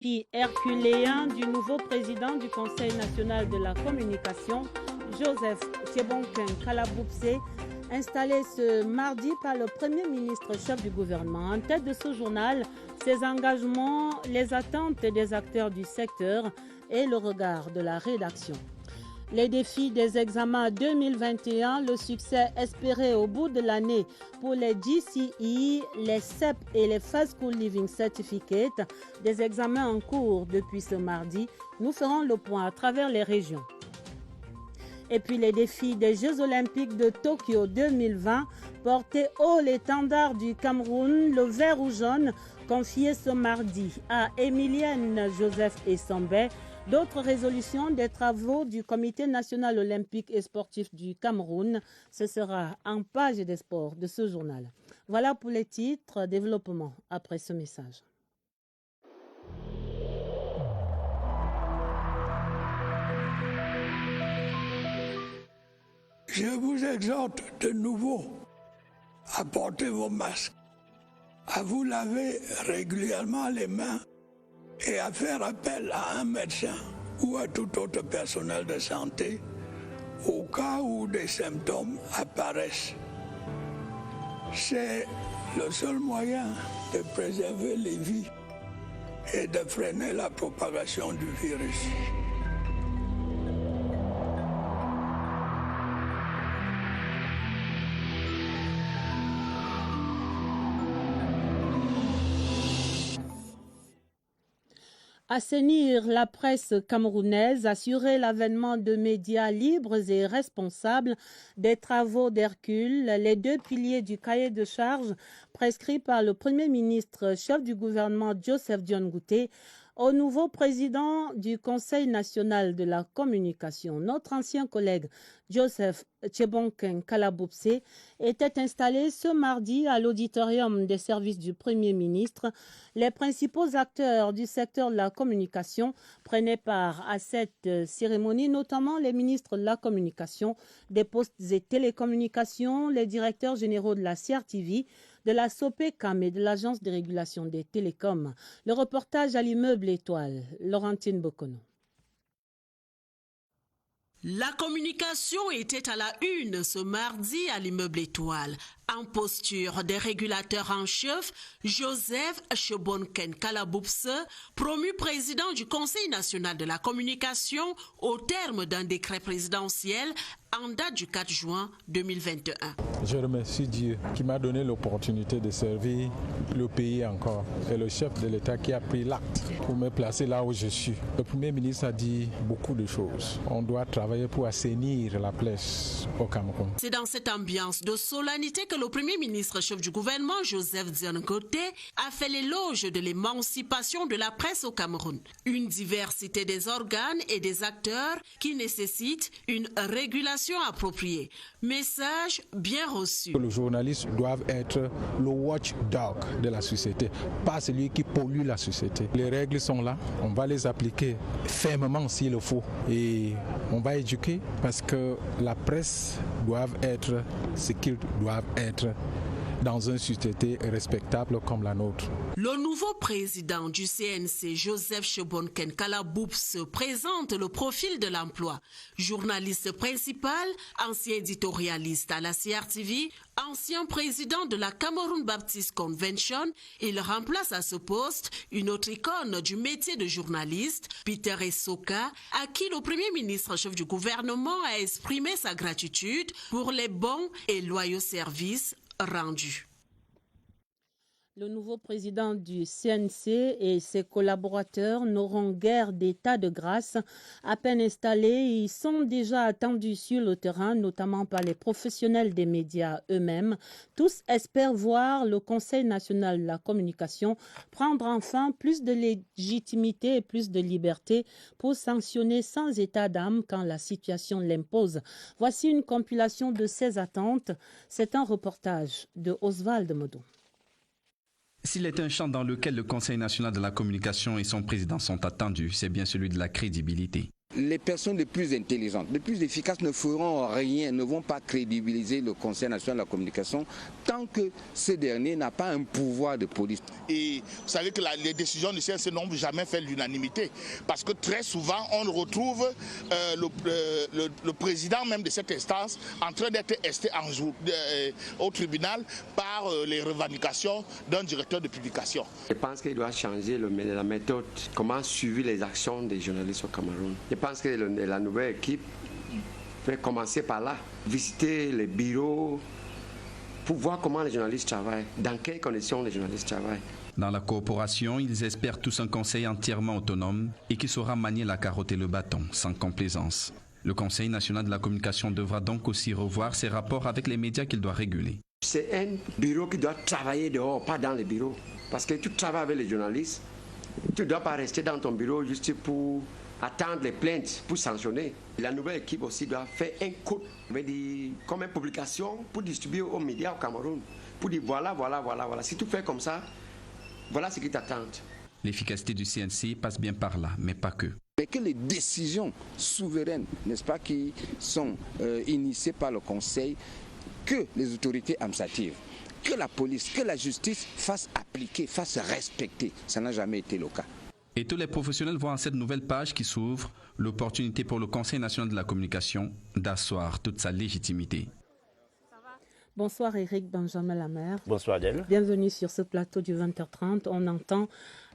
Puis herculéen du nouveau président du Conseil national de la communication, Joseph Tchebonken Kalaboubse, installé ce mardi par le Premier ministre chef du gouvernement. En tête de ce journal, ses engagements, les attentes des acteurs du secteur et le regard de la rédaction. Les défis des examens 2021, le succès espéré au bout de l'année pour les GCE, les CEP et les First School Living Certificate, des examens en cours depuis ce mardi. Nous ferons le point à travers les régions. Et puis les défis des Jeux Olympiques de Tokyo 2020, porter haut l'étendard du Cameroun, le vert ou jaune, confié ce mardi à Emilienne Joseph Essambé. D'autres résolutions des travaux du Comité national olympique et sportif du Cameroun, ce sera en page des sports de ce journal. Voilà pour les titres, développement après ce message. Je vous exhorte de nouveau à porter vos masques, à vous laver régulièrement les mains et à faire appel à un médecin ou à tout autre personnel de santé au cas où des symptômes apparaissent. C'est le seul moyen de préserver les vies et de freiner la propagation du virus. Assainir la presse camerounaise, assurer l'avènement de médias libres et responsables, des travaux d'Hercule, les deux piliers du cahier de charges prescrit par le Premier ministre chef du gouvernement Joseph Dione Ngouté au nouveau président du Conseil national de la communication. Notre ancien collègue Joseph Tchebonken Kalaboubse était installé ce mardi à l'auditorium des services du Premier ministre. Les principaux acteurs du secteur de la communication prenaient part à cette cérémonie, notamment les ministres de la communication, des postes et télécommunications, les directeurs généraux de la CRTV, de la SOPECAM et de l'Agence de régulation des télécoms. Le reportage à l'immeuble Étoile, Laurentine Bokono. La communication était à la une ce mardi à l'immeuble Étoile. En posture des régulateurs en chef, Joseph Tchebonken Kalaboubse, promu président du Conseil national de la communication au terme d'un décret présidentiel en date du 4 juin 2021. Je remercie Dieu qui m'a donné l'opportunité de servir le pays encore et le chef de l'État qui a pris l'acte pour me placer là où je suis. Le Premier ministre a dit beaucoup de choses. On doit travailler pour assainir la presse au Cameroun. C'est dans cette ambiance de solennité que le Premier ministre chef du gouvernement, Joseph Dione Ngouté, a fait l'éloge de l'émancipation de la presse au Cameroun. Une diversité des organes et des acteurs qui nécessite une régulation appropriée. Message bien reçu. Les journalistes doivent être le watchdog de la société, pas celui qui pollue la société. Les règles sont là, on va les appliquer fermement s'il le faut. Et on va éduquer parce que la presse doit être ce qu'ils doivent être dans une société respectable comme la nôtre. Le nouveau président du CNC, Joseph Tchebonken Kalaboubse, présente le profil de l'emploi. Journaliste principal, ancien éditorialiste à la CRTV, ancien président de la Cameroon Baptist Convention, il remplace à ce poste une autre icône du métier de journaliste, Peter Essoka, à qui le Premier ministre chef du gouvernement a exprimé sa gratitude pour les bons et loyaux services rendus. Le nouveau président du CNC et ses collaborateurs n'auront guère d'état de grâce. À peine installés, ils sont déjà attendus sur le terrain, notamment par les professionnels des médias eux-mêmes. Tous espèrent voir le Conseil national de la communication prendre enfin plus de légitimité et plus de liberté pour sanctionner sans état d'âme quand la situation l'impose. Voici une compilation de ces attentes. C'est un reportage de Oswald Modou. S'il est un champ dans lequel le Conseil national de la communication et son président sont attendus, c'est bien celui de la crédibilité. les personnes les plus intelligentes, les plus efficaces ne feront rien, ne vont pas crédibiliser le Conseil national de la communication tant que ce dernier n'a pas un pouvoir de police. Et vous savez que les décisions du CNC n'ont jamais fait l'unanimité parce que très souvent on retrouve le président même de cette instance en train d'être esté au tribunal par les revendications d'un directeur de publication. Je pense qu'il doit changer la méthode, comment suivre les actions des journalistes au Cameroun. Je pense que la nouvelle équipe peut commencer par là, visiter les bureaux pour voir comment les journalistes travaillent, dans quelles conditions les journalistes travaillent. Dans la coopération, ils espèrent tous un conseil entièrement autonome et qui saura manier la carotte et le bâton, sans complaisance. Le Conseil national de la communication devra donc aussi revoir ses rapports avec les médias qu'il doit réguler. C'est un bureau qui doit travailler dehors, pas dans les bureaux. Parce que tu travailles avec les journalistes, tu ne dois pas rester dans ton bureau juste pour attendre les plaintes, pour sanctionner. La nouvelle équipe aussi doit faire un code, comme une publication pour distribuer aux médias au Cameroun. Pour dire voilà. Si tu fais comme ça, voilà ce qui t'attend. L'efficacité du CNC passe bien par là, mais pas que. Mais que les décisions souveraines, n'est-ce pas, qui sont initiées par le Conseil, que les autorités administratives, que la police, que la justice fassent appliquer, fassent respecter. Ça n'a jamais été le cas. Et tous les professionnels voient en cette nouvelle page qui s'ouvre l'opportunité pour le Conseil national de la communication d'asseoir toute sa légitimité. Bonsoir Éric Benjamin Lamère. Bonsoir Adèle. Bienvenue sur ce plateau du 20h30. On entend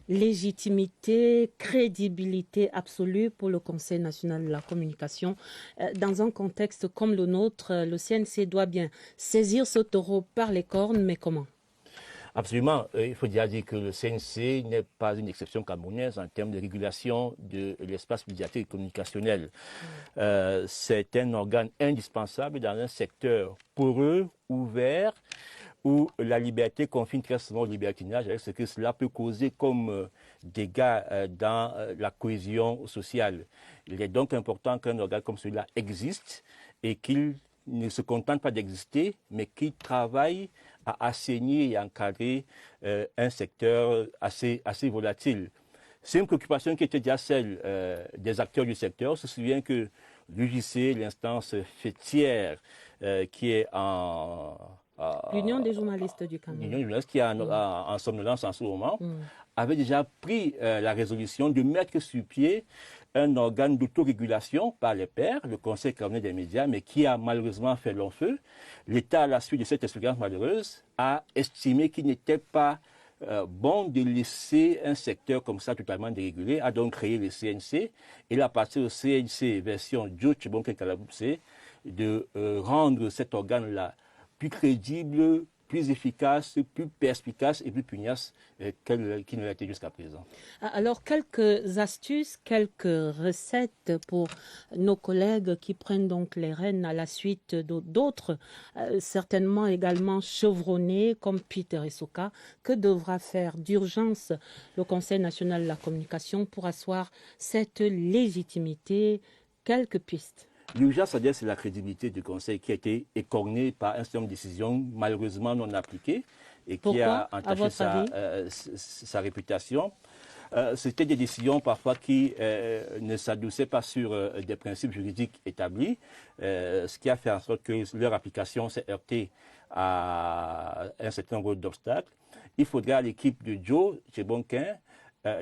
légitimité, crédibilité absolue pour le Conseil national de la communication. Dans un contexte comme le nôtre, le CNC doit bien saisir ce taureau par les cornes, mais comment ? Absolument. Il faut dire que le CNC n'est pas une exception camerounaise en termes de régulation de l'espace médiatique et communicationnel. C'est un organe indispensable dans un secteur poreux, ouvert, où la liberté confine très souvent au libertinage, avec ce que cela peut causer comme dégâts dans la cohésion sociale. Il est donc important qu'un organe comme celui-là existe et qu'il ne se contente pas d'exister, mais qu'il travaille à assainir et encadrer un secteur assez volatile. C'est une préoccupation qui était déjà celle des acteurs du secteur. On se souvient que l'UJC, l'instance fêtière qui est l'Union des journalistes du Cameroun. L'Union des journalistes qui est en somnolence en ce moment, avait déjà pris la résolution de mettre sur pied un organe d'autorégulation par les pairs, le Conseil camerounais des médias, mais qui a malheureusement fait long feu. L'État, à la suite de cette expérience malheureuse, a estimé qu'il n'était pas bon de laisser un secteur comme ça totalement dérégulé, a donc créé le CNC. Et là, à partir du CNC version Joe Chebonken Kalaboupse, de rendre cet organe-là plus crédible, plus efficace, plus perspicace et plus pugnace qu'il ne l'a été jusqu'à présent. Alors, quelques astuces, quelques recettes pour nos collègues qui prennent donc les rênes à la suite d'autres, certainement également chevronnés comme Peter Essoka. Que devra faire d'urgence le Conseil national de la communication pour asseoir cette légitimité? Quelques pistes. L'urgence, c'est la crédibilité du Conseil qui a été écornée par un certain nombre de décisions malheureusement non appliquées et qui a entaché sa réputation. C'était des décisions parfois qui ne s'adoucissaient pas sur des principes juridiques établis, ce qui a fait en sorte que leur application s'est heurtée à un certain nombre d'obstacles. Il faudra à l'équipe de Joe Chebonken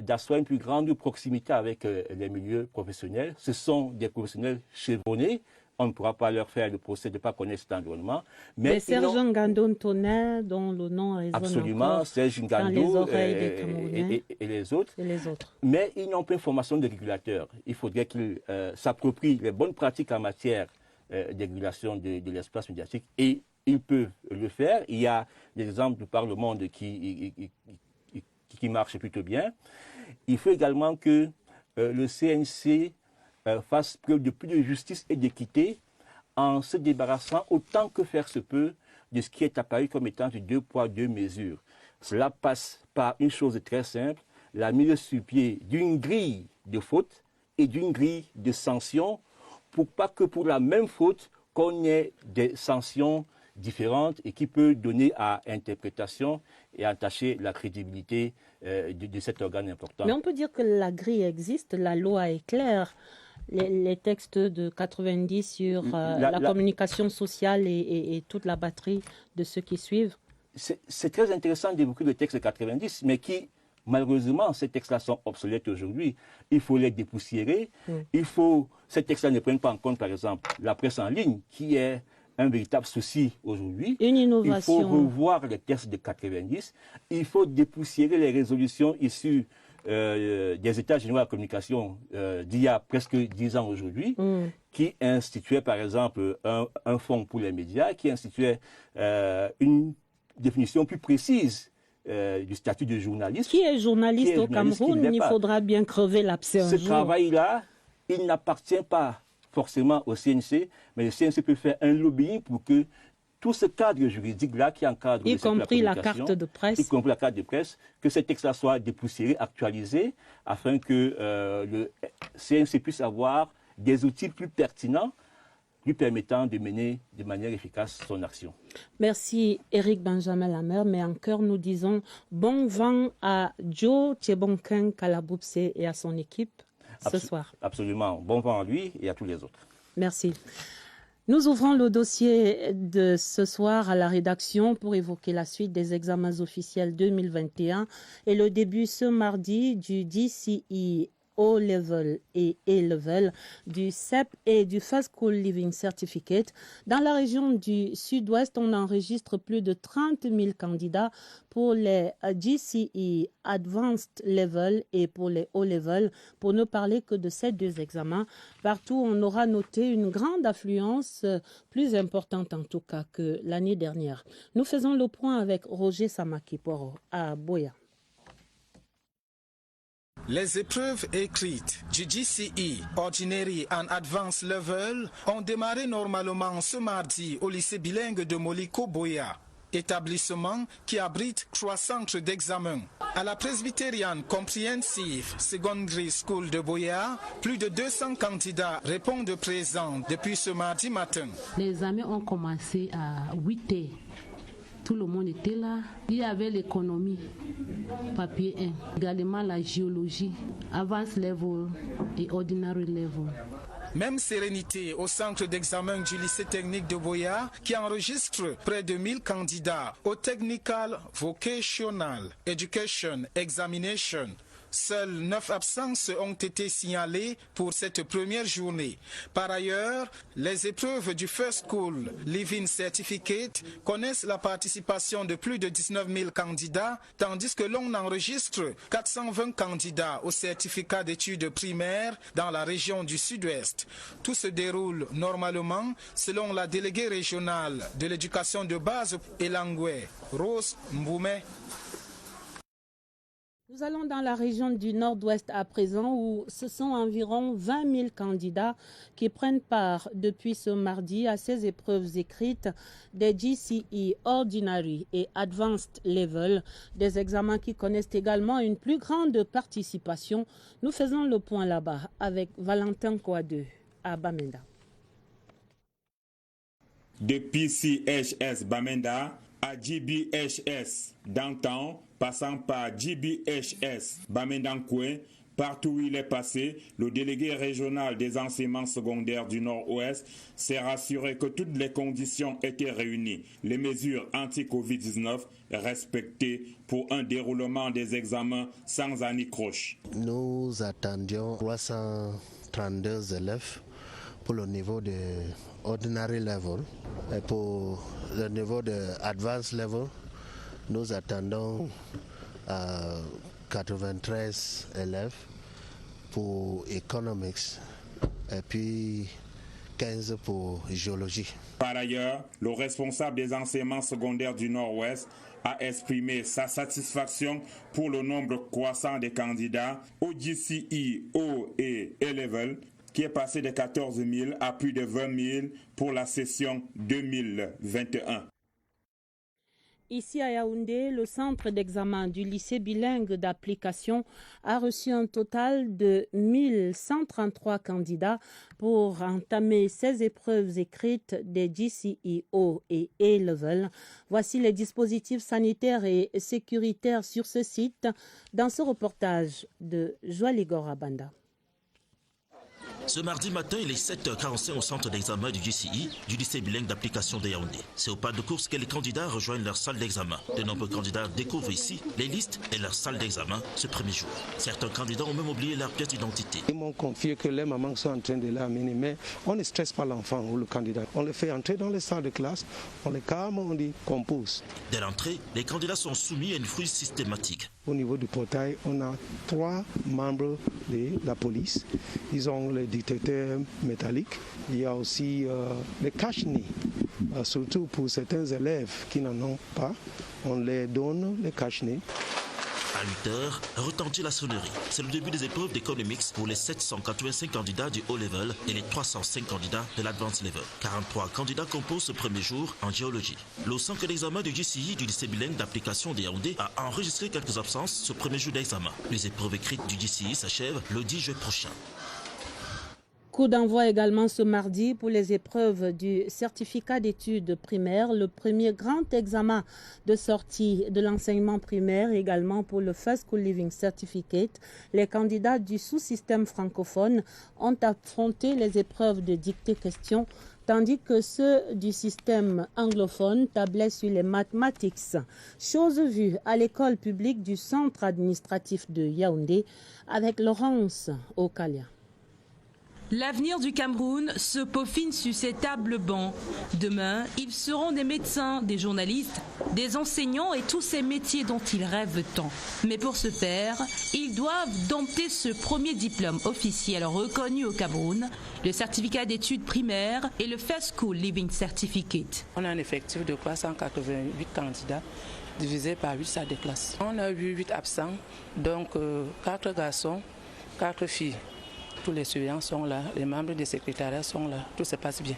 d'asseoir une plus grande proximité avec les milieux professionnels. Ce sont des professionnels chevronnés. On ne pourra pas leur faire le procès de ne pas connaître cet environnement. Mais Serge Ngandou Tonnerre, dont le nom résonne absolument, Serge Ngandou et les autres. Mais ils n'ont pas une formation de régulateur. Il faudrait qu'ils s'approprient les bonnes pratiques en matière de régulation de l'espace médiatique. Et ils peuvent le faire. Il y a des exemples par le monde qui marche plutôt bien. Il faut également que le CNC fasse preuve de plus de justice et d'équité en se débarrassant autant que faire se peut de ce qui est apparu comme étant du 2 poids 2 mesures. Cela passe par une chose très simple, la mise sur pied d'une grille de fautes et d'une grille de sanctions pour pas que pour la même faute qu'on ait des sanctions différentes et qui peut donner à interprétation et entacher la crédibilité de cet organe important. Mais on peut dire que la grille existe, la loi est claire. les textes de 90 sur la communication sociale et toute la batterie de ceux qui suivent. C'est très intéressant d'évoquer le texte de 90, mais qui, malheureusement, ces textes-là sont obsolètes aujourd'hui. Il faut les dépoussiérer. Ces textes-là ne prennent pas en compte, par exemple, la presse en ligne, qui est un véritable souci aujourd'hui. Une innovation. Il faut revoir les textes de 90. Il faut dépoussiérer les résolutions issues des États généraux de la communication d'il y a presque 10 ans aujourd'hui, qui instituaient, par exemple, un fonds pour les médias, qui instituaient une définition plus précise du statut de journaliste. Qui est journaliste au Cameroun? Il faudra bien crever l'abcès un jour. Ce travail-là, il n'appartient pas forcément au CNC, mais le CNC peut faire un lobbying pour que tout ce cadre juridique-là qui encadre y compris la carte de presse, y compris la carte de presse, que ces textes-là soient dépoussiérés, actualisés, afin que le CNC puisse avoir des outils plus pertinents lui permettant de mener de manière efficace son action. Merci Éric Benjamin Lamère, mais en cœur nous disons bon vent à Joe Tchebonken Kalaboupse et à son équipe ce soir. Absolument, bon vent à lui et à tous les autres. Merci. Nous ouvrons le dossier de ce soir à la rédaction pour évoquer la suite des examens officiels 2021 et le début ce mardi du DCE O-Level et A-Level, du CEP et du First School Living Certificate. Dans la région du Sud-Ouest, on enregistre plus de 30 000 candidats pour les GCE Advanced Level et pour les O-Level, pour ne parler que de ces deux examens. Partout, on aura noté une grande affluence, plus importante en tout cas que l'année dernière. Nous faisons le point avec Roger Samaki-Poro à Boya. Les épreuves écrites du GCE Ordinary and Advanced Level ont démarré normalement ce mardi au lycée bilingue de Moliko Boya, établissement qui abrite 3 centres d'examen. À la Presbyterian Comprehensive Secondary School de Boya, plus de 200 candidats répondent présents depuis ce mardi matin. Les examens ont commencé à 8h. Tout le monde était là. Il y avait l'économie, papier 1, également la géologie, advanced level et ordinary level. Même sérénité au centre d'examen du lycée technique de Boya qui enregistre près de 1000 candidats au Technical Vocational Education Examination. Seules 9 absences ont été signalées pour cette première journée. Par ailleurs, les épreuves du First School Living Certificate connaissent la participation de plus de 19 000 candidats, tandis que l'on enregistre 420 candidats au certificat d'études primaires dans la région du Sud-Ouest. Tout se déroule normalement selon la déléguée régionale de l'éducation de base Elangwe, Rose Mboumé. Nous allons dans la région du Nord-Ouest à présent où ce sont environ 20 000 candidats qui prennent part depuis ce mardi à ces épreuves écrites des GCE Ordinary et Advanced Level, des examens qui connaissent également une plus grande participation. Nous faisons le point là-bas avec Valentin Kouadeu à Bamenda. Depuis CHS Bamenda à GBHS Dantan, passant par GBHS Bamendankoué, partout où il est passé, le délégué régional des enseignements secondaires du Nord-Ouest s'est rassuré que toutes les conditions étaient réunies, les mesures anti-Covid-19 respectées pour un déroulement des examens sans anicroche. Nous attendions 332 élèves pour le niveau de ordinary level et pour le niveau de advanced level. Nous attendons 93 élèves pour economics et puis 15 pour géologie. Par ailleurs, le responsable des enseignements secondaires du Nord-Ouest a exprimé sa satisfaction pour le nombre croissant des candidats au GCE O et A-Level, qui est passé de 14 000 à plus de 20 000 pour la session 2021. Ici à Yaoundé, le centre d'examen du lycée bilingue d'application a reçu un total de 1133 candidats pour entamer ces épreuves écrites des GCE et A-Level. Voici les dispositifs sanitaires et sécuritaires sur ce site dans ce reportage de Joaligor Abanda. Ce mardi matin, il est 7h45 au centre d'examen du GCI, du lycée bilingue d'application de Yaoundé. C'est au pas de course que les candidats rejoignent leur salle d'examen. De nombreux candidats découvrent ici les listes et leur salle d'examen ce premier jour. Certains candidats ont même oublié leur pièce d'identité. Ils m'ont confié que les mamans sont en train de l'amener, mais on ne stresse pas l'enfant ou le candidat. On le fait entrer dans les salles de classe, on les calme, on dit compose. Dès l'entrée, les candidats sont soumis à une fouille systématique. Au niveau du portail, on a 3 membres de la police. Ils ont le détecteur métallique. Il y a aussi les cache-nez. Surtout pour certains élèves qui n'en ont pas, on les donne les cache-nez. À 8h, retentit la sonnerie. C'est le début des épreuves d'école mixte pour les 785 candidats du haut level et les 305 candidats de l'advanced level. 43 candidats composent ce premier jour en géologie. Le centre d'examen du GCI du lycée bilingue d'application de Yaoundé a enregistré quelques absences ce premier jour d'examen. Les épreuves écrites du GCI s'achèvent le 10 juin prochain. Coup d'envoi également ce mardi pour les épreuves du certificat d'études primaires, le premier grand examen de sortie de l'enseignement primaire, également pour le First School Living Certificate. Les candidats du sous-système francophone ont affronté les épreuves de dictée-question, tandis que ceux du système anglophone tablaient sur les mathématiques. Chose vue à l'école publique du centre administratif de Yaoundé avec Laurence Okalia. L'avenir du Cameroun se peaufine sur ces tables bancs. Demain, ils seront des médecins, des journalistes, des enseignants et tous ces métiers dont ils rêvent tant. Mais pour ce faire, ils doivent dompter ce premier diplôme officiel reconnu au Cameroun, le certificat d'études primaires et le First School Living Certificate. On a un effectif de 388 candidats divisé par 8 salles de classe. On a eu 8 absents, donc 4 garçons, 4 filles. Tous les surveillants sont là, les membres du secrétariat sont là, tout se passe bien.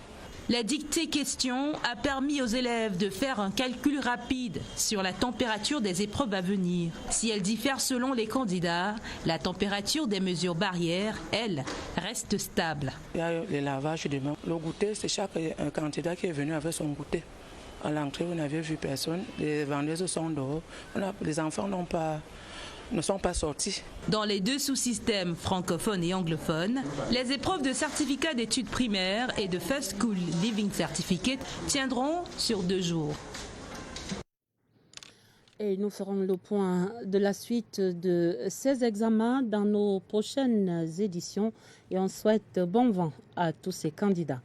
La dictée question a permis aux élèves de faire un calcul rapide sur la température des épreuves à venir. Si elle diffère selon les candidats, la température des mesures barrières, elle, reste stable. Il y a les lavages de mains. Le goûter, c'est chaque candidat qui est venu avec son goûter. À l'entrée, vous n'avez vu personne, les vendeuses sont dehors, les enfants ne sont pas sortis. Dans les deux sous-systèmes francophones et anglophones, les épreuves de certificat d'études primaires et de First School Living Certificate tiendront sur 2 jours. Et nous ferons le point de la suite de ces examens dans nos prochaines éditions et on souhaite bon vent à tous ces candidats.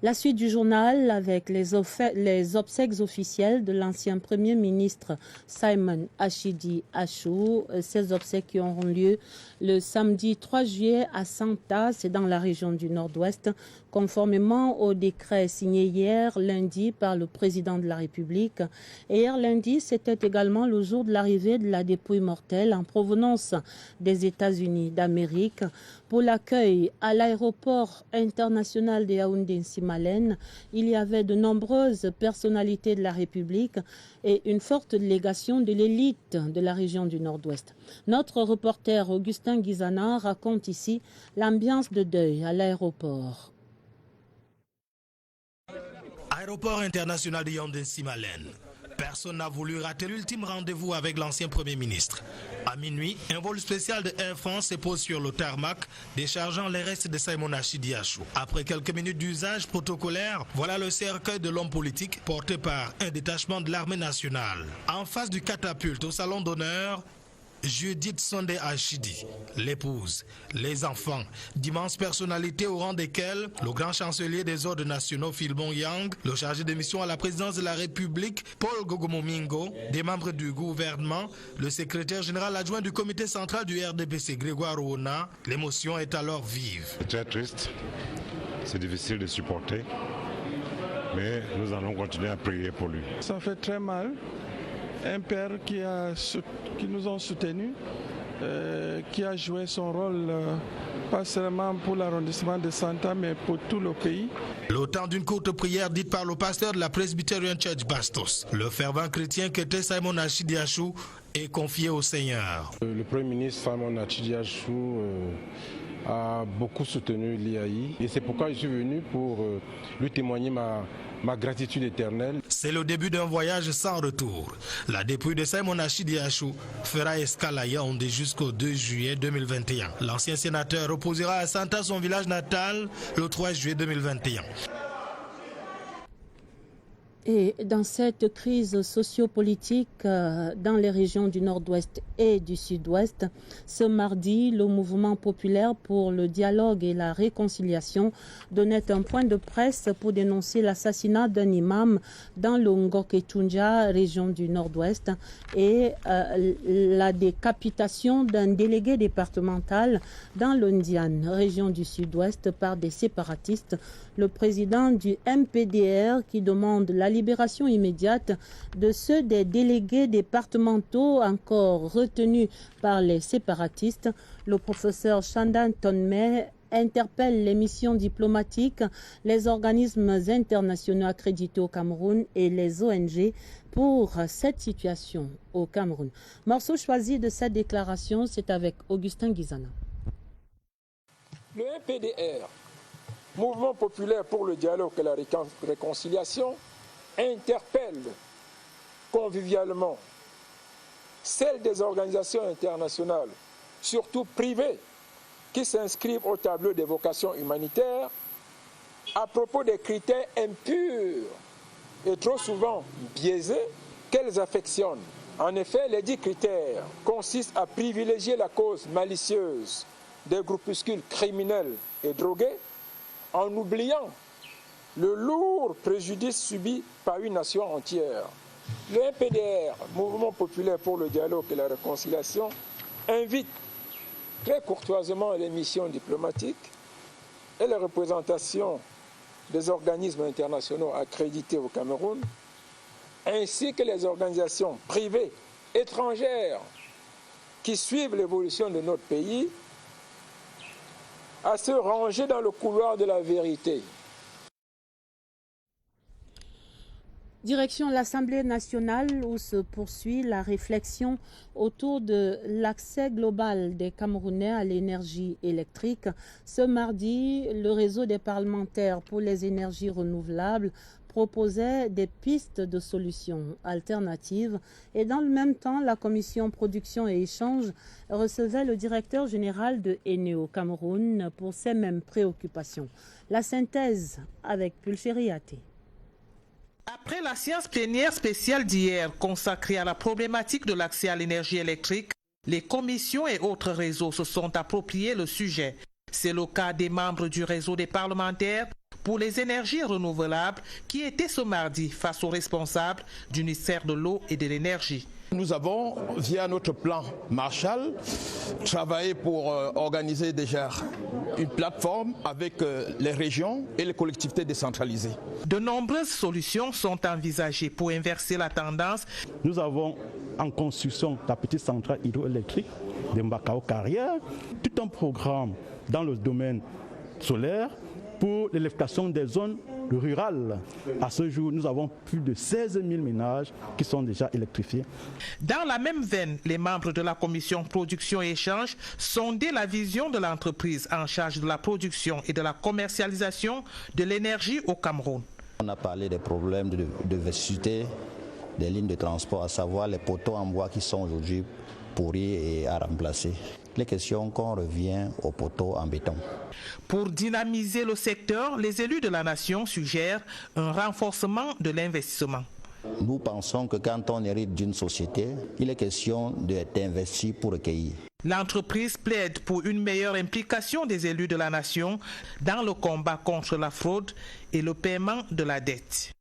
La suite du journal avec les obsèques officielles de l'ancien Premier ministre Simon Achidi Achou. Ces obsèques qui auront lieu le samedi 3 juillet à Santa, c'est dans la région du Nord-Ouest, conformément au décret signé hier lundi par le président de la République. Et hier lundi, c'était également le jour de l'arrivée de la dépouille mortelle en provenance des États-Unis d'Amérique. Pour l'accueil à l'aéroport international de Yaoundé-Nsimalen, il y avait de nombreuses personnalités de la République et une forte délégation de l'élite de la région du Nord-Ouest. Notre reporter Augustin Guizana raconte ici l'ambiance de deuil à l'aéroport. Aéroport international de Yaoundé-Nsimalen. Personne n'a voulu rater l'ultime rendez-vous avec l'ancien Premier ministre. À minuit, un vol spécial de Air France se pose sur le tarmac, déchargeant les restes de Simon Achidi Achou. Après quelques minutes d'usage protocolaire, voilà le cercueil de l'homme politique porté par un détachement de l'armée nationale. En face du catapulte au salon d'honneur, Judith Sondé Achidi, l'épouse, les enfants, d'immenses personnalités au rang desquelles le grand chancelier des ordres nationaux Philbon Yang, le chargé de mission à la présidence de la République Paul Gogomomingo, des membres du gouvernement, le secrétaire général adjoint du comité central du RDPC Grégoire Ouna. L'émotion est alors vive. C'est très triste, c'est difficile de supporter, mais nous allons continuer à prier pour lui. Ça fait très mal. Un père qui nous a soutenus, qui a joué son rôle pas seulement pour l'arrondissement de Santa, mais pour tout le pays. Le temps d'une courte prière dite par le pasteur de la Presbyterian Church Bastos, le fervent chrétien qu'était Simon Achidi Achou est confié au Seigneur. Le Premier ministre Simon Achidi Achou a beaucoup soutenu l'IAI et c'est pourquoi je suis venu pour lui témoigner ma gratitude éternelle. C'est le début d'un voyage sans retour. La dépouille de Simon Achidiachou fera escale à Yaoundé jusqu'au 2 juillet 2021. L'ancien sénateur reposera à Santa, son village natal, le 3 juillet 2021. Et dans cette crise sociopolitique dans les régions du nord-ouest et du sud-ouest, ce mardi, le mouvement populaire pour le dialogue et la réconciliation donnait un point de presse pour dénoncer l'assassinat d'un imam dans le Ngoketunja, région du nord-ouest, et la décapitation d'un délégué départemental dans le Ndian, région du sud-ouest, par des séparatistes. Le président du MPDR qui demande la libération immédiate de ceux des délégués départementaux encore retenus par les séparatistes. Le professeur Chandan Tonme interpelle les missions diplomatiques, les organismes internationaux accrédités au Cameroun et les ONG pour cette situation au Cameroun. Morceau choisi de cette déclaration, c'est avec Augustin Guizana. Le MPDR, Mouvement populaire pour le dialogue et la réconciliation, interpelle convivialement celles des organisations internationales, surtout privées, qui s'inscrivent au tableau des vocations humanitaires à propos des critères impurs et trop souvent biaisés qu'elles affectionnent. En effet, les 10 critères consistent à privilégier la cause malicieuse des groupuscules criminels et drogués en oubliant le lourd préjudice subi par une nation entière. Le MPDR, Mouvement populaire pour le dialogue et la réconciliation, invite très courtoisement les missions diplomatiques et les représentations des organismes internationaux accrédités au Cameroun, ainsi que les organisations privées étrangères qui suivent l'évolution de notre pays, à se ranger dans le couloir de la vérité. Direction l'Assemblée nationale où se poursuit la réflexion autour de l'accès global des Camerounais à l'énergie électrique. Ce mardi, le réseau des parlementaires pour les énergies renouvelables proposait des pistes de solutions alternatives et dans le même temps, la commission production et échange recevait le directeur général de Eneo Cameroun pour ces mêmes préoccupations. La synthèse avec Pulchéri Até. Après la séance plénière spéciale d'hier consacrée à la problématique de l'accès à l'énergie électrique, les commissions et autres réseaux se sont appropriés le sujet. C'est le cas des membres du réseau des parlementaires pour les énergies renouvelables qui étaient ce mardi face aux responsables du ministère de l'eau et de l'énergie. Nous avons, via notre plan Marshall, travaillé pour organiser déjà une plateforme avec les régions et les collectivités décentralisées. De nombreuses solutions sont envisagées pour inverser la tendance. Nous avons en construction la petite centrale hydroélectrique de Mbakao Carrière, tout un programme dans le domaine solaire pour l'électrification des zones rurales. À ce jour, nous avons plus de 16 000 ménages qui sont déjà électrifiés. Dans la même veine, les membres de la commission production et échange sondaient la vision de l'entreprise en charge de la production et de la commercialisation de l'énergie au Cameroun. On a parlé des problèmes de diversité des lignes de transport, à savoir les poteaux en bois qui sont aujourd'hui pourris et à remplacer. Les questions qu'on revient aux poteaux en béton. Pour dynamiser le secteur, les élus de la nation suggèrent un renforcement de l'investissement. Nous pensons que quand on hérite d'une société, il est question d'investir pour recueillir. L'entreprise plaide pour une meilleure implication des élus de la nation dans le combat contre la fraude et le paiement de la dette.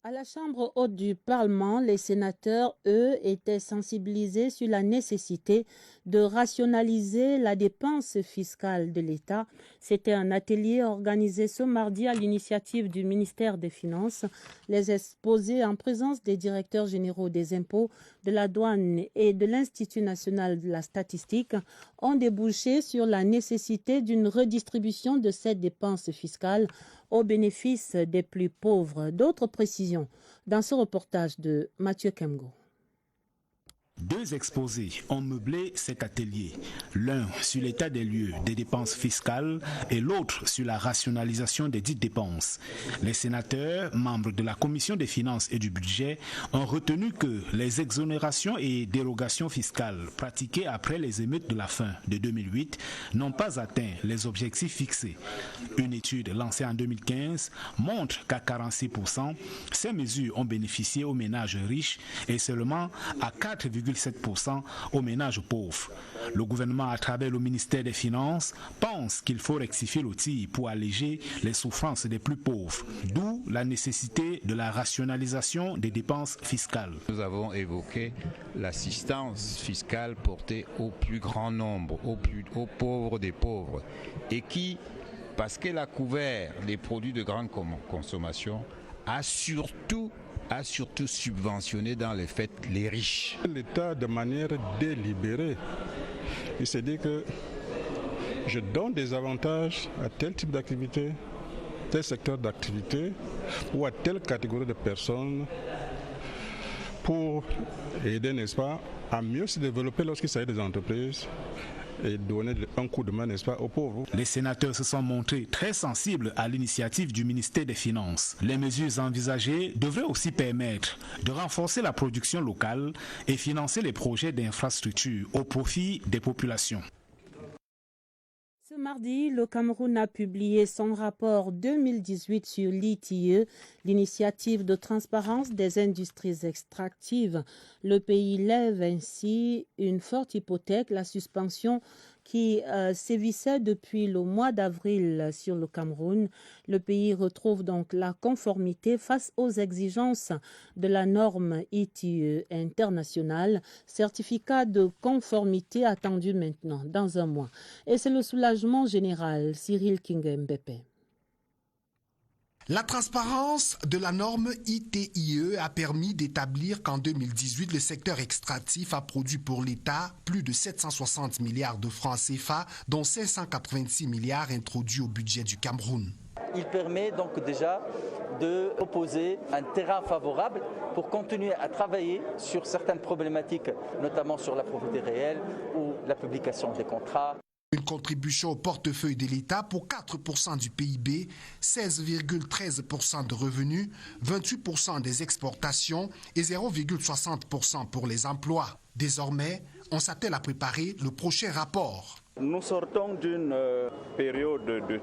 À la Chambre haute du Parlement, les sénateurs, eux, étaient sensibilisés sur la nécessité de rationaliser la dépense fiscale de l'État. C'était un atelier organisé ce mardi à l'initiative du ministère des Finances. Les exposés en présence des directeurs généraux des impôts, de la douane et de l'Institut national de la statistique ont débouché sur la nécessité d'une redistribution de cette dépense fiscale au bénéfice des plus pauvres. D'autres précisions dans ce reportage de Mathieu Kemgo. 2 exposés ont meublé cet atelier, l'un sur l'état des lieux des dépenses fiscales et l'autre sur la rationalisation des dites dépenses. Les sénateurs, membres de la Commission des finances et du budget, ont retenu que les exonérations et dérogations fiscales pratiquées après les émeutes de la fin de 2008 n'ont pas atteint les objectifs fixés. Une étude lancée en 2015 montre qu'à 46%, ces mesures ont bénéficié aux ménages riches et seulement à 4,7% aux ménages pauvres. Le gouvernement, à travers le ministère des Finances, pense qu'il faut rectifier le tir pour alléger les souffrances des plus pauvres, d'où la nécessité de la rationalisation des dépenses fiscales. Nous avons évoqué l'assistance fiscale portée au plus grand nombre, aux pauvres des pauvres, et qui, parce qu'elle a couvert les produits de grande consommation, a surtout subventionné dans les faits les riches. L'État, de manière délibérée, il s'est dit que je donne des avantages à tel type d'activité, tel secteur d'activité ou à telle catégorie de personnes pour aider, n'est-ce pas, à mieux se développer lorsqu'il s'agit des entreprises et donner un coup de main, n'est-ce pas, aux pauvres. Les sénateurs se sont montrés très sensibles à l'initiative du ministère des Finances. Les mesures envisagées devraient aussi permettre de renforcer la production locale et financer les projets d'infrastructure au profit des populations. Ce mardi, le Cameroun a publié son rapport 2018 sur l'ITIE, l'initiative de transparence des industries extractives. Le pays lève ainsi une forte hypothèque, la suspension qui sévissait depuis le mois d'avril sur le Cameroun. Le pays retrouve donc la conformité face aux exigences de la norme ITIE internationale, certificat de conformité attendu maintenant dans un mois. Et c'est le soulagement général. Cyril Kingembepe. La transparence de la norme ITIE a permis d'établir qu'en 2018, le secteur extractif a produit pour l'État plus de 760 milliards de francs CFA, dont 586 milliards introduits au budget du Cameroun. Il permet donc déjà de proposer un terrain favorable pour continuer à travailler sur certaines problématiques, notamment sur la propriété réelle ou la publication des contrats. Une contribution au portefeuille de l'État pour 4% du PIB, 16,13% de revenus, 28% des exportations et 0,60% pour les emplois. Désormais, on s'attelle à préparer le prochain rapport. Nous sortons d'une période de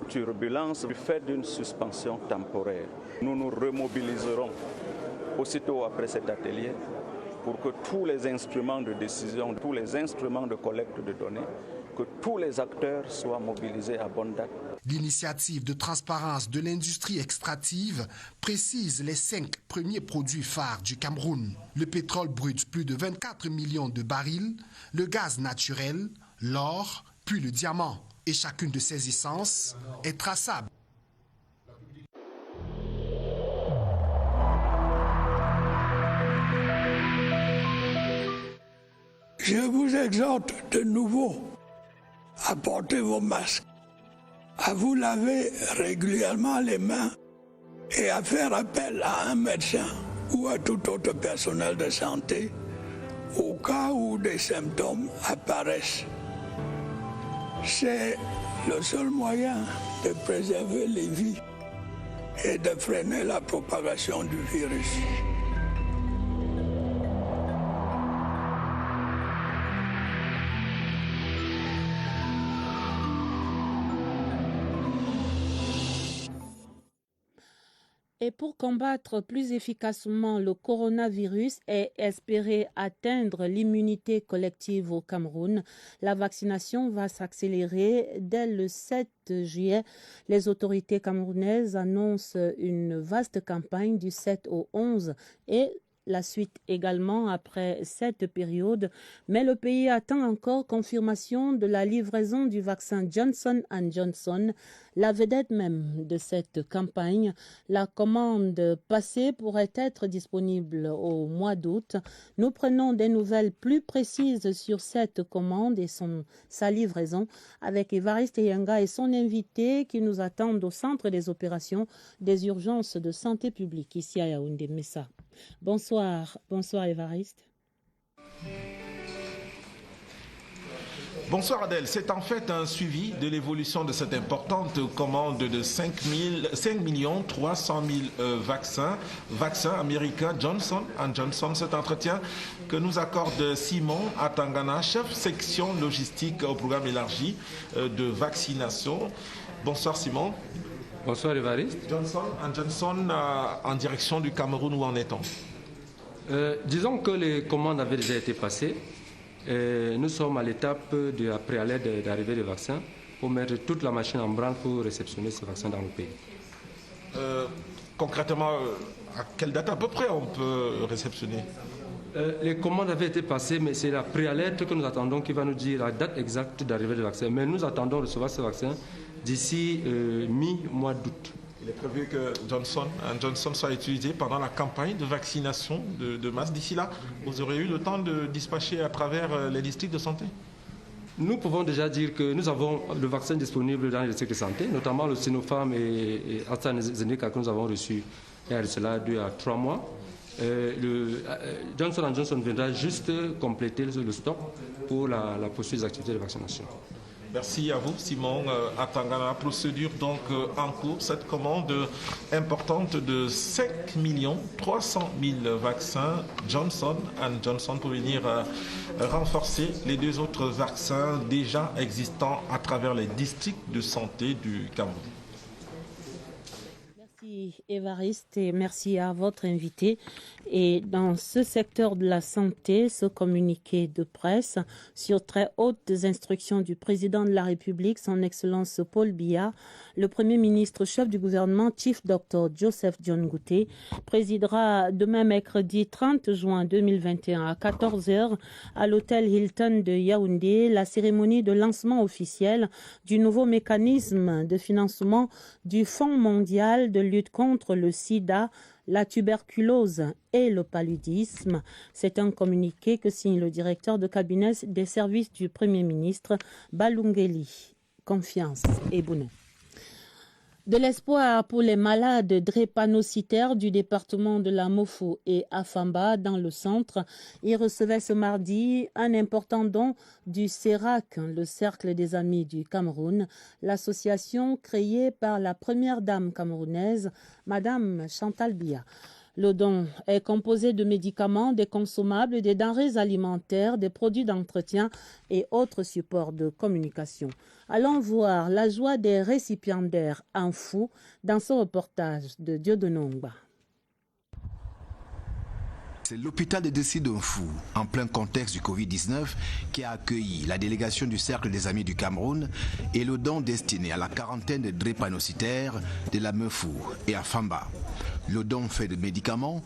turbulence du fait d'une suspension temporaire. Nous nous remobiliserons aussitôt après cet atelier pour que tous les instruments de décision, tous les instruments de collecte de données, que tous les acteurs soient mobilisés à bonne date. L'initiative de transparence de l'industrie extractive précise les 5 premiers produits phares du Cameroun. Le pétrole brut, plus de 24 millions de barils, le gaz naturel, l'or, puis le diamant. Et chacune de ces essences est traçable. Je vous exhorte de nouveau à porter vos masques, à vous laver régulièrement les mains et à faire appel à un médecin ou à tout autre personnel de santé au cas où des symptômes apparaissent. C'est le seul moyen de préserver les vies et de freiner la propagation du virus. Et pour combattre plus efficacement le coronavirus et espérer atteindre l'immunité collective au Cameroun, la vaccination va s'accélérer dès le 7 juillet. Les autorités camerounaises annoncent une vaste campagne du 7 au 11 et la suite également après cette période, mais le pays attend encore confirmation de la livraison du vaccin Johnson & Johnson, la vedette même de cette campagne. La commande passée pourrait être disponible au mois d'août. Nous prenons des nouvelles plus précises sur cette commande et sa livraison avec Évariste Yanga et son invité qui nous attendent au centre des opérations des urgences de santé publique ici à Yaoundé Messa. Bonsoir Évariste. Bonsoir Adèle, c'est en fait un suivi de l'évolution de cette importante commande de 5 300 000 vaccins américains Johnson & Johnson. Cet entretien que nous accorde Simon Atangana, chef section logistique au programme élargi de vaccination. Bonsoir Simon. Bonsoir Évariste. Johnson & Johnson en direction du Cameroun, où en est-on? Disons que les commandes avaient déjà été passées. Nous sommes à l'étape de la préalerte d'arrivée des vaccins pour mettre toute la machine en branle pour réceptionner ces vaccins dans le pays. Concrètement, à quelle date à peu près on peut réceptionner? Les commandes avaient été passées, mais c'est la préalerte que nous attendons qui va nous dire la date exacte d'arrivée des vaccins. Mais nous attendons de recevoir ces vaccins d'ici mi-mois d'août. Il est prévu que Johnson & Johnson soit utilisé pendant la campagne de vaccination de masse. D'ici là, vous aurez eu le temps de dispatcher à travers les districts de santé? Nous pouvons déjà dire que nous avons le vaccin disponible dans les districts de santé, notamment le Sinopharm et AstraZeneca que nous avons reçu il y a cela 2 à 3 mois. Johnson & Johnson viendra juste compléter le stock pour la poursuite des activités de vaccination. Merci à vous, Simon Atangana. La procédure donc en cours, cette commande importante de 5 300 000 vaccins Johnson & Johnson pour venir renforcer les 2 autres vaccins déjà existants à travers les districts de santé du Cameroun. Merci Évariste et merci à votre invité. Et dans ce secteur de la santé, ce communiqué de presse sur très hautes instructions du président de la République, son Excellence Paul Biya, le Premier ministre chef du gouvernement, Chief Dr Joseph John Ngouté, présidera demain mercredi 30 juin 2021 à 14h à l'hôtel Hilton de Yaoundé la cérémonie de lancement officiel du nouveau mécanisme de financement du Fonds mondial de lutte contre le sida, la tuberculose et le paludisme. C'est un communiqué que signe le directeur de cabinet des services du Premier ministre, Balungeli. Confiance et bonheur. De l'espoir pour les malades drépanocytaires du département de la Mofo et Afamba dans le centre. Ils recevaient ce mardi un important don du CERAC, le Cercle des Amis du Cameroun, l'association créée par la première dame camerounaise, Madame Chantal Biya. Le don est composé de médicaments, des consommables, des denrées alimentaires, des produits d'entretien et autres supports de communication. Allons voir la joie des récipiendaires en fou dans ce reportage de Dieudonné Ngba. C'est l'hôpital de Dessi d'Unfou, en plein contexte du Covid-19, qui a accueilli la délégation du Cercle des Amis du Cameroun et le don destiné à la quarantaine de drépanocytaires de la Mefou et à Famba. Le don fait de médicaments,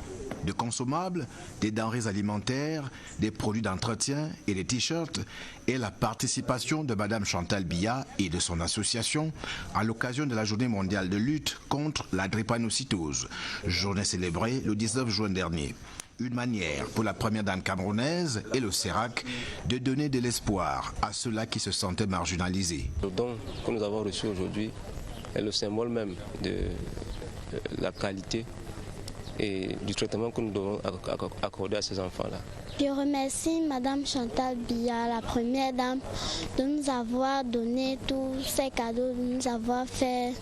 de consommables, des denrées alimentaires, des produits d'entretien et des t-shirts et la participation de Madame Chantal Biya et de son association à l'occasion de la journée mondiale de lutte contre la drépanocytose, journée célébrée le 19 juin dernier. Une manière pour la première dame camerounaise et le CERAC de donner de l'espoir à ceux-là qui se sentaient marginalisés. Le don que nous avons reçu aujourd'hui est le symbole même de la qualité et du traitement que nous devons accorder à ces enfants-là. Je remercie Madame Chantal Biya, la première dame, de nous avoir donné tous ces cadeaux, de nous avoir fait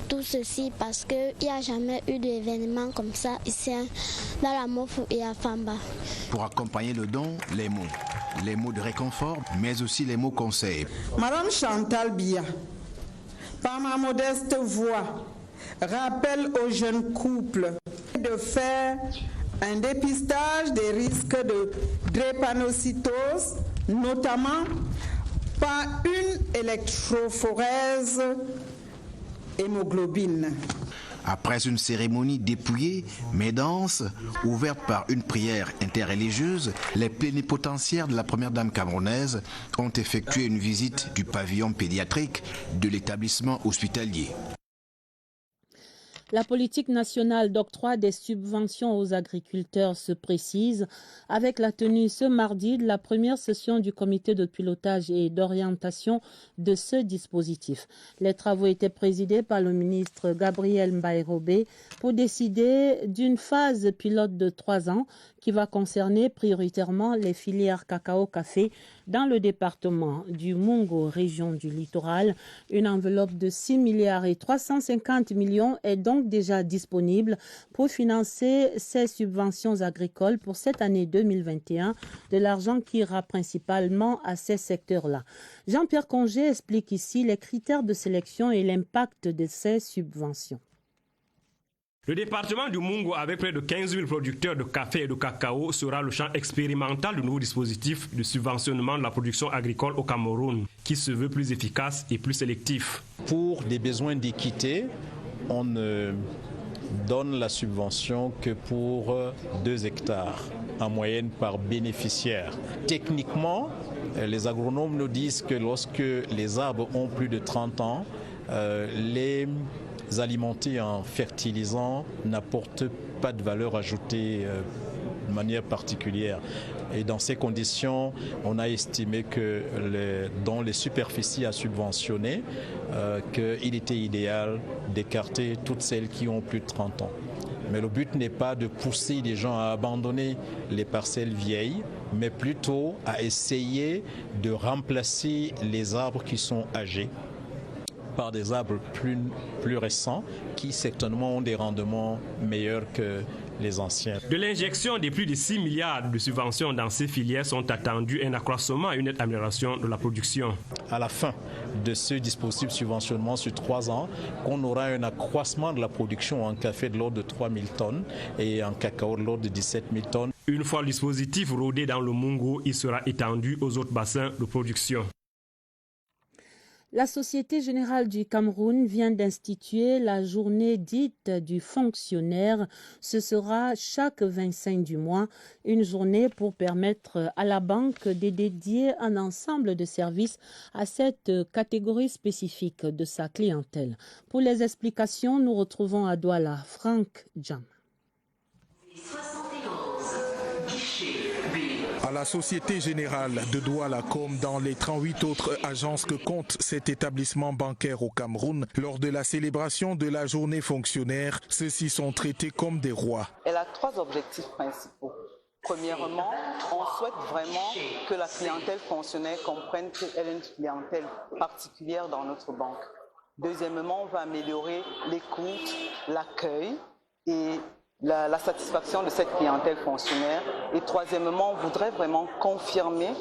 tout ceci parce qu'il n'y a jamais eu d'événement comme ça ici dans la Mofou et à Famba. Pour accompagner le don, les mots de réconfort, mais aussi les mots conseils. Madame Chantal Biya, par ma modeste voix, rappelle aux jeunes couples de faire un dépistage des risques de drépanocytose, notamment par une électrophorèse hémoglobine. Après une cérémonie dépouillée mais dense, ouverte par une prière interreligieuse, les plénipotentiaires de la première dame camerounaise ont effectué une visite du pavillon pédiatrique de l'établissement hospitalier. La politique nationale d'octroi des subventions aux agriculteurs se précise avec la tenue ce mardi de la première session du comité de pilotage et d'orientation de ce dispositif. Les travaux étaient présidés par le ministre Gabriel Mbaye-Robé pour décider d'une phase pilote de 3 ans qui va concerner prioritairement les filières cacao-café dans le département du Mungo, région du littoral. Une enveloppe de 6 milliards et 350 millions est donc déjà disponible pour financer ces subventions agricoles pour cette année 2021, de l'argent qui ira principalement à ces secteurs-là. Jean-Pierre Congé explique ici les critères de sélection et l'impact de ces subventions. Le département du Mungo, avec près de 15 000 producteurs de café et de cacao, sera le champ expérimental du nouveau dispositif de subventionnement de la production agricole au Cameroun, qui se veut plus efficace et plus sélectif. Pour des besoins d'équité, on ne donne la subvention que pour 2 hectares en moyenne par bénéficiaire. Techniquement, les agronomes nous disent que lorsque les arbres ont plus de 30 ans, les alimenter en fertilisant n'apporte pas de valeur ajoutée de manière particulière. Et dans ces conditions, on a estimé que dans les superficies à subventionner, qu'il était idéal d'écarter toutes celles qui ont plus de 30 ans. Mais le but n'est pas de pousser les gens à abandonner les parcelles vieilles, mais plutôt à essayer de remplacer les arbres qui sont âgés par des arbres plus récents qui certainement ont des rendements meilleurs que les anciens. De l'injection des plus de 6 milliards de subventions dans ces filières sont attendus un accroissement et une nette amélioration de la production. À la fin de ce dispositif de subventionnement sur 3 ans, on aura un accroissement de la production en café de l'ordre de 3 000 tonnes et en cacao de l'ordre de 17 000 tonnes. Une fois le dispositif rodé dans le Mungo, il sera étendu aux autres bassins de production. La Société Générale du Cameroun vient d'instituer la journée dite du fonctionnaire. Ce sera chaque 25 du mois, une journée pour permettre à la banque de dédier un ensemble de services à cette catégorie spécifique de sa clientèle. Pour les explications, nous retrouvons à Douala Franck Jam. À la Société Générale de Douala, comme dans les 38 autres agences que compte cet établissement bancaire au Cameroun, lors de la célébration de la journée fonctionnaire, ceux-ci sont traités comme des rois. Elle a 3 objectifs principaux. Premièrement, on souhaite vraiment que la clientèle fonctionnaire comprenne qu'elle est une clientèle particulière dans notre banque. Deuxièmement, on va améliorer l'écoute, l'accueil et la satisfaction de cette clientèle fonctionnaire. Et troisièmement, on voudrait vraiment confirmer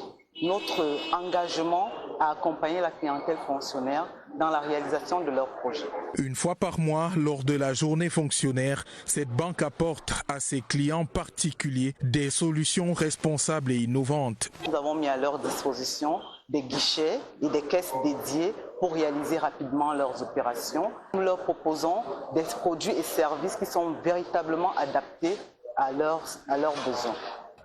notre engagement à accompagner la clientèle fonctionnaire dans la réalisation de leurs projets. Une fois par mois, lors de la journée fonctionnaire, cette banque apporte à ses clients particuliers des solutions responsables et innovantes. Nous avons mis à leur disposition des guichets et des caisses dédiées pour réaliser rapidement leurs opérations. Nous leur proposons des produits et services qui sont véritablement adaptés à leurs besoins.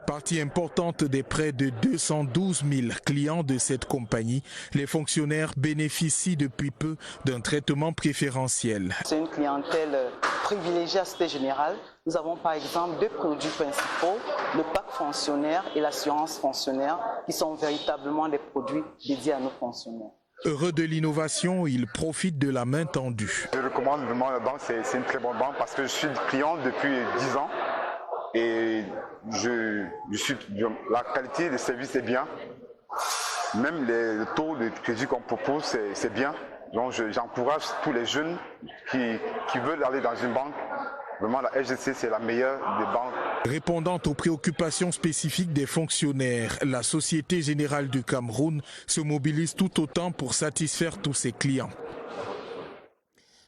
Partie importante des près de 212 000 clients de cette compagnie, les fonctionnaires bénéficient depuis peu d'un traitement préférentiel. C'est une clientèle privilégiée à Société Générale. Nous avons par exemple 2 produits principaux, le pack fonctionnaire et l'assurance fonctionnaire, qui sont véritablement des produits dédiés à nos fonctionnaires. Heureux de l'innovation, ils profitent de la main tendue. Je recommande vraiment la banque, c'est une très bonne banque parce que je suis client depuis 10 ans. Et la qualité des services est bien. Même les taux de crédit qu'on propose, c'est bien. Donc j'encourage tous les jeunes qui veulent aller dans une banque. Vraiment, la FGC, c'est la meilleure des banques. Répondant aux préoccupations spécifiques des fonctionnaires, la Société Générale du Cameroun se mobilise tout autant pour satisfaire tous ses clients.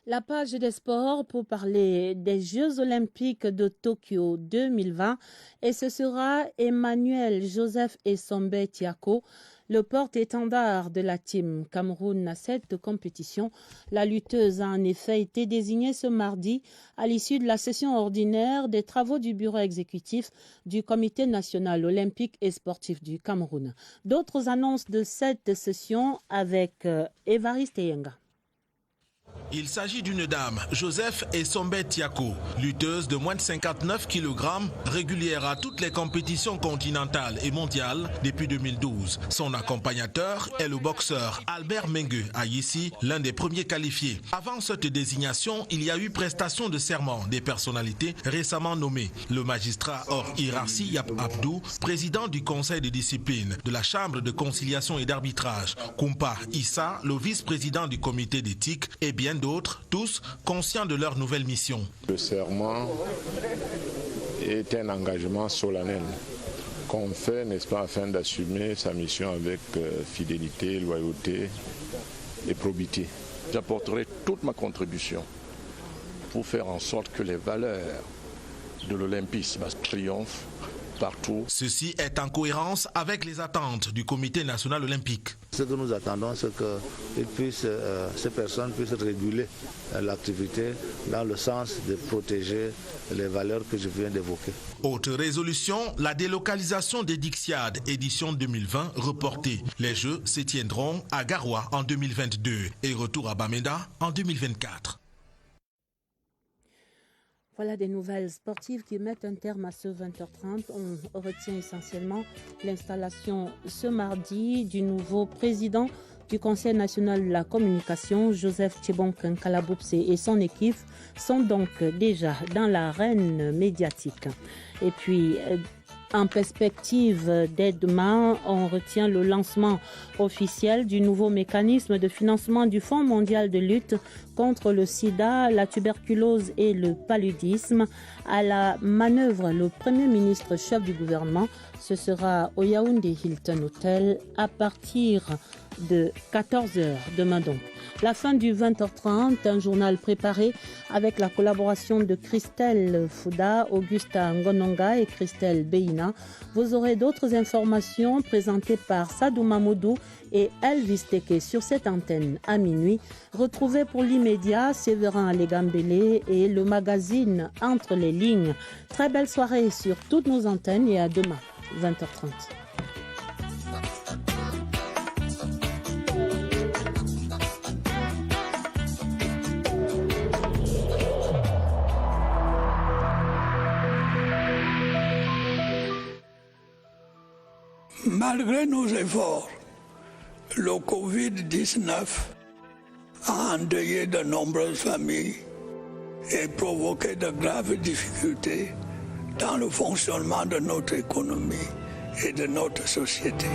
La page des sports pour parler des Jeux Olympiques de Tokyo 2020 et ce sera Emmanuel Joseph Essombe Tiako, le porte-étendard de la team Cameroun à cette compétition. La lutteuse a en effet été désignée ce mardi à l'issue de la session ordinaire des travaux du bureau exécutif du Comité national olympique et sportif du Cameroun. D'autres annonces de cette session avec Évariste Yenga. Il s'agit d'une dame, Joseph Esombe Tiako, lutteuse de moins de 59 kg, régulière à toutes les compétitions continentales et mondiales depuis 2012. Son accompagnateur est le boxeur Albert Mengue Ayissi, l'un des premiers qualifiés. Avant cette désignation, il y a eu prestation de serment des personnalités récemment nommées. Le magistrat Or Irassi Yap Abdou, président du conseil de discipline de la chambre de conciliation et d'arbitrage, Kumpa Issa, le vice-président du comité d'éthique et bien d'autres, tous conscients de leur nouvelle mission. Le serment est un engagement solennel qu'on fait, n'est-ce pas, afin d'assumer sa mission avec fidélité, loyauté et probité. J'apporterai toute ma contribution pour faire en sorte que les valeurs de l'olympisme triomphent partout. Ceci est en cohérence avec les attentes du Comité national olympique. Ce que nous attendons, c'est que ces personnes puissent réguler l'activité dans le sens de protéger les valeurs que je viens d'évoquer. Autre résolution, la délocalisation des Dixiades édition 2020 reportée. Les Jeux se tiendront à Garoua en 2022 et retour à Bamenda en 2024. Voilà des nouvelles sportives qui mettent un terme à ce 20h30. On retient essentiellement l'installation ce mardi du nouveau président du Conseil national de la communication, Joseph Tchebonken Kalaboupse, et son équipe sont donc déjà dans l'arène médiatique. Et puis, en perspective dès demain, on retient le lancement officiel du nouveau mécanisme de financement du Fonds mondial de lutte contre le sida, la tuberculose et le paludisme. À la manœuvre, le Premier ministre chef du gouvernement, ce sera au Yaoundé Hilton Hotel à partir de 14h demain donc. La fin du 20h30, un journal préparé avec la collaboration de Christelle Fouda, Augusta Ngononga et Christelle Beina. Vous aurez d'autres informations présentées par Sadou Mamoudou et Elvis Teke sur cette antenne à minuit. Retrouvez pour l'immédiat Séverin Alégambélé et le magazine Entre les lignes. Très belle soirée sur toutes nos antennes et à demain, 20h30. Malgré nos efforts, le Covid-19 a endeuillé de nombreuses familles et provoqué de graves difficultés dans le fonctionnement de notre économie et de notre société.